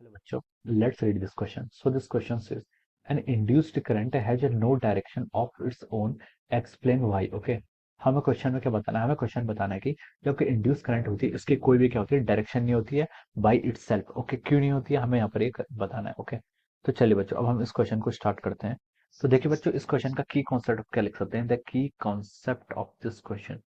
Hello बच्चों, let's read this question. So this question says, an induced current has a no direction of its own. Explain why. Okay. हमें question में क्या बताना है? हमें question बताना है कि जब कि इंड्यूस करंट होती है इसकी कोई भी क्या होती है, डायरेक्शन नहीं होती है बाई इटसेल्फ. ओके, क्यों नहीं होती है हमें यहाँ पर एक बताना है. ओके, तो चलिए बच्चों, अब हम इस क्वेश्चन को स्टार्ट करते हैं. तो देखिए बच्चों, इस क्वेश्चन का की कॉन्सेप्ट क्या लिख सकते हैं? The key concept of this question,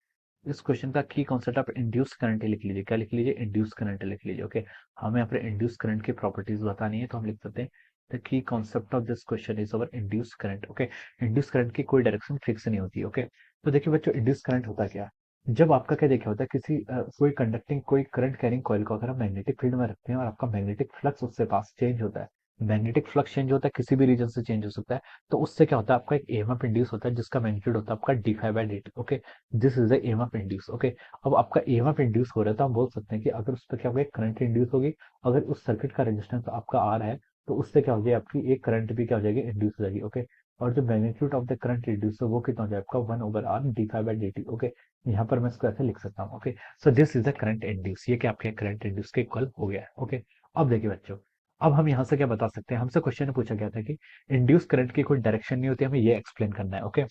इस क्वेश्चन का की कॉन्सेप्ट आप इंड्यूस करंट लिख लीजिए. क्या लिख लीजिए? इंड्यूस करंट लिख लीजिए. ओके, हमें यहाँ पर इंड्यूस करंट की प्रॉपर्टीज बतानी है, तो हम लिख सकते हैं the key concept of this question is our induce current. Okay, induced current की कोई डायरेक्शन फिक्स नहीं होती. ओके, तो देखिए बच्चों, इंड्यूस करंट होता क्या है? जब आपका क्या देखा होता है, किसी कोई कंडक्टिंग कोई करंट कैरिंग कॉइल को अगर आप मैग्नेटिक फील्ड में रखते हैं और आपका मैग्नेटिक फ्लक्स उससे पास चेंज होता है, मैग्नेटिक फ्लक्स चेंज होता है, किसी भी रीजन से चेंज हो सकता है, तो उससे क्या होता है, आपका एक ईएमएफ इंड्यूस होता है जिसका मैग्नीट्यूड होता है आपका d∅dt. Okay, this is the EMF induce. Okay, अब आपका ईएमएफ इंड्यूस हो रहा है तो हम बोल सकते हैं कि अगर उस पर क्या होगा, करंट इंड्यूस होगी. अगर उस सर्किट का रेजिस्टेंस आपका आर है तो उससे क्या हो जाएगी, आपकी एक करंट भी क्या हो जाएगी, इंड्यूस हो जाएगी. ओके, और जो magnitude of the current induce है वो कितना हो जाएगा, आपका 1/r d∅dt. ओके, यहाँ पर मैं इसको ऐसे लिख सकता हूँ. Okay, so this is the current induce. ये क्या आपके करंट इंड्यूस के इक्वल हो गया है. ओके, अब देखिए बच्चों, अब हम यहाँ से क्या बता सकते हैं, हमसे क्वेश्चन में पूछा गया था कि इंड्यूस करंट की कोई डायरेक्शन नहीं होती, हमें ये एक्सप्लेन करना है. ओके,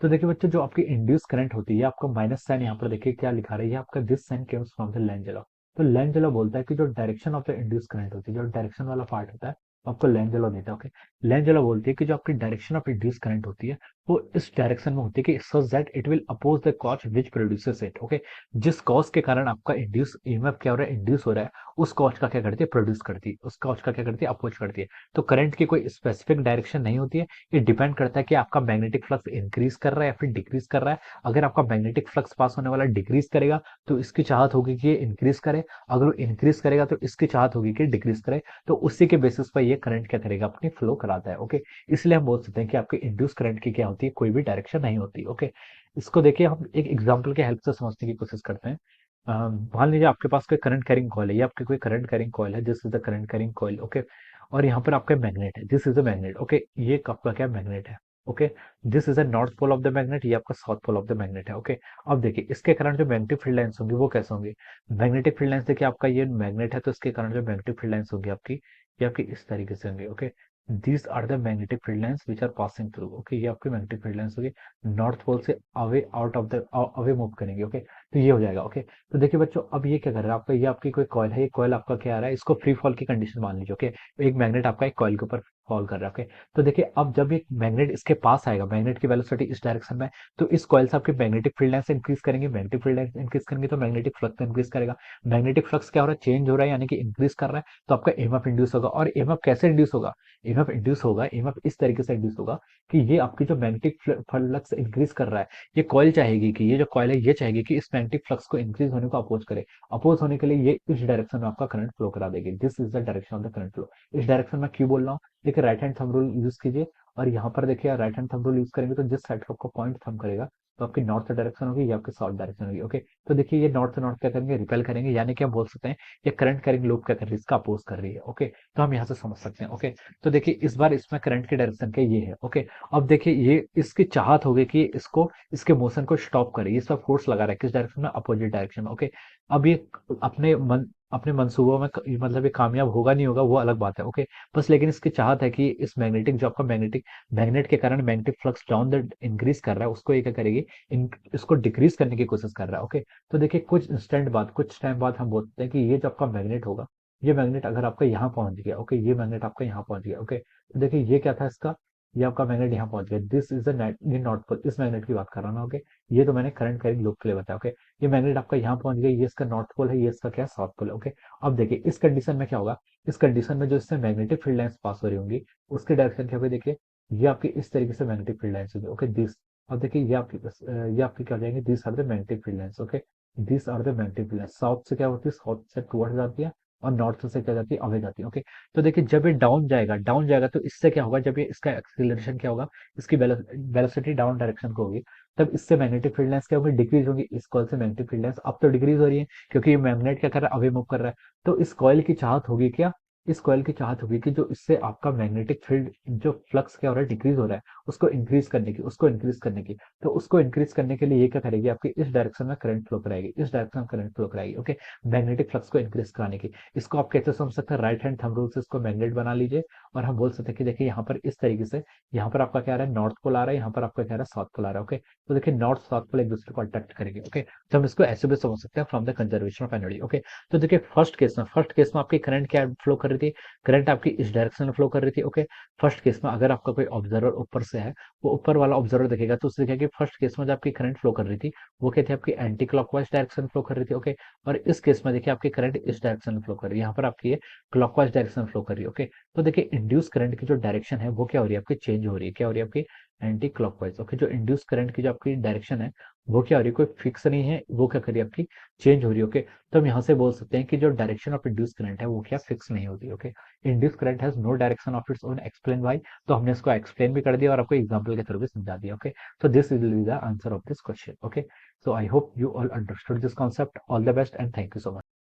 तो देखिए बच्चों, जो आपकी इंड्यूस करंट होती है, आपका माइनस साइन यहाँ पर देखिए क्या लिखा रही है, आपका this sign comes from the Lenz law. तो लेंज लॉ बोलता है कि जो direction of the induced current होती है, जो डायरेक्शन वाला पार्ट होता है, वो आपको लेंज लॉ देता है. ओके, लेंज लॉ बोलती है कि जो आपकी डायरेक्शन ऑफ इंड्यूस करंट होती है वो इस डायरेक्शन में होती है कि such that it will oppose the cause which produces it. Okay, जिस कॉज के कारण आपका इंड्यूस ईएमएफ क्या हो रहा है, इंड्यूस हो रहा है, उस कॉज का क्या करती है, प्रोड्यूस करती है, उस कॉज का क्या करती है, अपोज करती है. तो करंट की कोई स्पेसिफिक डायरेक्शन नहीं होती है. ये डिपेंड करता है कि आपका मैग्नेटिक फ्लक्स इंक्रीज कर रहा है या फिर डिक्रीज कर रहा है. अगर आपका मैग्नेटिक फ्लक्स पास होने वाला डिक्रीज करेगा तो इसकी चाहत होगी कि ये इंक्रीज करे. अगर वो इंक्रीज करेगा तो इसकी चाहत होगी कि डिक्रीज करे. तो उसी के बेसिस पर ये करंट क्या करेगा, अपनी फ्लो कराता है. ओके, इसलिए हम बोल सकते हैं कि आपके इंड्यूस करंट की क्या होती है, कोई भी डायरेक्शन नहीं होती. ओके, इसको देखिए हम एक एग्जाम्पल के हेल्प से समझने की कोशिश करते हैं. मान लीजिए आपके पास कोई करंट कैरिंग कॉइल है, ये आपकी कोई करंट कैरिंग कॉइल है, this is the current carrying coil. Okay, और यहाँ पर आपका मैग्नेट है, this is a magnet. Okay, ये आपका क्या मैग्नेट है. Okay, this is a north pole of the magnet, ये आपका south pole of the magnet है. ओके, अब देखिए इसके कारण जो मैग्नेटिक फील्ड लाइंस होंगी वो कैसे होंगी. मैग्नेटिक फील्ड लाइंस देखिए, आपका ये मैग्नेट है तो इसके कारण जो मैग्नेटिक फील्ड लाइंस होंगी आपकी, ये आपकी इस तरीके से होंगी. Okay, these are the magnetic field lines which are passing through. Okay, ये आपकी मैग्नेटिक फील्ड लाइंस होगी, नॉर्थ पोल से away out of the away move करेंगे. ओके, तो ये हो जाएगा. ओके, तो देखिए बच्चों, अब ये क्या कर रहा है, आपका ये आपकी कोई कॉइल है, ये कॉइल आपका क्या आ रहा है, इसको फ्री फॉल की कंडीशन मान लीजिए. ओके, एक मैग्नेट आपका एक कॉइल के ऊपर फॉल कर रहा है. ओके, तो देखिए अब जब एक मैग्नेट इसके पास आएगा, मैग्नेट की वेलोसिटी इस डायरेक्शन में, तो इस कॉइल से आपकी मैग्नेटिक फील्ड लाइंस इंक्रीज करेंगे, मैग्नेटिक फील्ड लाइंस इंक्रीज करेंगे तो मैग्नेटिक फ्लक्स इंक्रीज करेगा. मैग्नेटिक फ्लक्स क्या हो रहा है, चेंज हो रहा है, यानी कि इंक्रीज कर रहा है, तो आपका ईएमएफ इंड्यूस होगा. और ईएमएफ कैसे इंड्यूस होगा, ईएमएफ इंड्यूस होगा, ईएमएफ इस तरीके से इंड्यूस होगा कि ये आपकी जो मैग्नेटिक फ्लक्स इंक्रीज कर रहा है, ये कॉइल चाहेगी कि ये जो कॉइल है ये चाहेगी कि इस मैग्नेटिक फ्लक्स को इंक्रीज होने को अपोज करे. अपोज होने के लिए ये इस डायरेक्शन में आपका करंट फ्लो करा देगी. This is the direction of the current flow. इस डायरेक्शन में क्यों बोल रहा हूँ, देखिए right hand thumb rule use कीजिए, और यहाँ पर देखिए right hand thumb rule use करेंगे तो जिस साइड का आपको पॉइंट थंब करेगा तो आपकी नॉर्थ डायरेक्शन होगी या आपकी साउथ डायरेक्शन होगी. ओके, तो देखिए ये नॉर्थ से नॉर्थ क्या करेंगे, रिपेल करेंगे, यानी कि हम बोल सकते हैं ये करंट कैरिंग लूप क्या कर रही है, इसका अपोज कर रही है. ओके, तो हम यहाँ से समझ सकते हैं. ओके, तो देखिए इस बार इसमें करंट की डायरेक्शन क्या ये है. ओके, अब देखिए ये इसकी चाहत होगी कि इसको इसके मोशन को स्टॉप करे, इस पर फोर्स लगा रहा है किस डायरेक्शन में, अपोजिट डायरेक्शन में. ओके, अब ये अपने मंसूबों में मतलब ये कामयाब होगा नहीं होगा वो अलग बात है. ओके, बस लेकिन इसकी चाहत है कि इस मैग्नेटिक जो आपका मैग्नेट के कारण magnetic flux down the increase कर रहा है, उसको ये क्या करेगी, इसको डिक्रीज करने की कोशिश कर रहा है. ओके, तो देखिए कुछ इंस्टेंट बाद, कुछ टाइम बाद हम बोलते हैं कि ये जो आपका मैग्नेट होगा, ये मैग्नेट अगर आपका यहाँ पहुंच गया. ओके, ये मैग्नेट आपका यहाँ पहुंच गया. ओके, तो देखिए ये क्या था इसका, ये आपका मैग्नेट यहाँ पहुंच गया, दिस इज द नेट, ये नॉर्थ पोल, इस मैग्नेट की बात कर रहा हूँ ना. ओके, ये तो मैंने करंट कैरिंग लूप के लिए बताया. ओके, ये मैग्नेट आपका यहाँ पहुंच गया, ये इसका नॉर्थ पोल है, ये इसका क्या साउथ पोल है. ओके, अब देखिए इस कंडीशन में क्या होगा, इस कंडीशन में जो इससे मैग्नेटिक फील्ड लाइंस पास हो रही होंगी उसकी डायरेक्शन क्या होगी, देखिए ये आपकी इस तरीके से मैग्नेटिक फील्ड लाइंस होगी. ओके, दिस, अब देखिए ये आपकी क्या हो जाएंगे, this are the magnetic field lines. Okay, this are the magnetic field lines. South से क्या होती है, साउथ से टुवर्ड्स जाती है, और नॉर्थ से क्या जाती है, अवे जाती है. ओके, तो देखिए जब ये डाउन जाएगा तो इससे क्या होगा, जब ये इसका एक्सीलरेशन क्या होगा, इसकी वेलोसिटी डाउन डायरेक्शन को होगी, तब इससे मैग्नेटिक फील्ड लाइंस क्या होगी, डिक्रीज होगी. इस कॉइल से मैग्नेटिक फील्ड लाइंस अब तो डिक्रीज हो रही है क्योंकि ये मैग्नेट क्या कर रहा है, अवे मूव कर रहा है. तो इस कॉइल की चाहत होगी क्या, इस कॉइल की चाहत होगी कि जो इससे आपका मैग्नेटिक फील्ड जो फ्लक्स क्या हो रहा है, डिक्रीज हो रहा है, उसको इंक्रीज करने की। तो उसको इंक्रीज करने के लिए ये क्या करेगी, आपकी इस डायरेक्शन में करंट फ्लो कराएगी, इस डायरेक्शन में करंट फ्लो कराएगी। ओके, मैग्नेटिक फ्लक्स को इंक्रीज कराने की। इसको आप कैसे समझ सकते हैं, राइट हैंड थंब रूल से इसको मैग्नेट बना लीजिए, और हम बोल सकते हैं कि देखिए यहाँ पर इस तरीके से, यहाँ पर आपका क्या आ रहा है, नॉर्थ पोल आ रहा है, यहाँ पर आपका क्या आ रहा है, साउथ पोल आ रहा है। ओके, तो देखिए नॉर्थ साउथ पोल एक दूसरे को अट्रैक्ट करेंगे। ओके, तो हम इसको ऐसे भी समझ सकते हैं from the conservation of energy. Okay, तो देखिए फर्स्ट केस में आपकी करंट क्या फ्लो कर रही थी, करंट आपकी इस डायरेक्शन में फ्लो कर रही थी। ओके, फर्स्ट केस में अगर आपका कोई ऑब्जर्वर ऊपर से है, वो ऊपर वाला ऑब्जर्वर देखेगा तो उससे देखेगा कि फर्स्ट केस में जो आपकी करंट फ्लो कर रही थी, वो क्या थी, आपकी एंटी क्लॉकवाइज डायरेक्शन फ्लो कर रही थी। ओके, और इस केस में देखिए आपकी करंट इस डायरेक्शन में फ्लो कर रही है, यहाँ पर आपकी ये क्लॉकवाइज डायरेक्शन फ्लो कर रही है। ओके, तो देखिए इंड्यूस करंट की जो डायरेक्शन है वो क्या हो रही है, आपकी चेंज हो रही है, क्या हो रही है, आपकी एंटी क्लॉकवाइज। ओके, जो इंड्यूस करंट की जो आपकी डायरेक्शन है वो क्या हो रही है, कोई फिक्स नहीं है, वो क्या करिए आपकी चेंज हो रही है। ओके, तो हम यहाँ से बोल सकते हैं कि जो डायरेक्शन ऑफ इंड्यूस करंट है वो क्या फिक्स नहीं होती। Okay, induced current has no direction of its own, explain why. तो हमने इसको एक्सप्लेन भी कर दिया और आपको एग्जांपल के थ्रू भी समझा दिया। Okay, so this will be the answer of this question. Okay, so I hope you all understood this concept. All the best and thank you so much.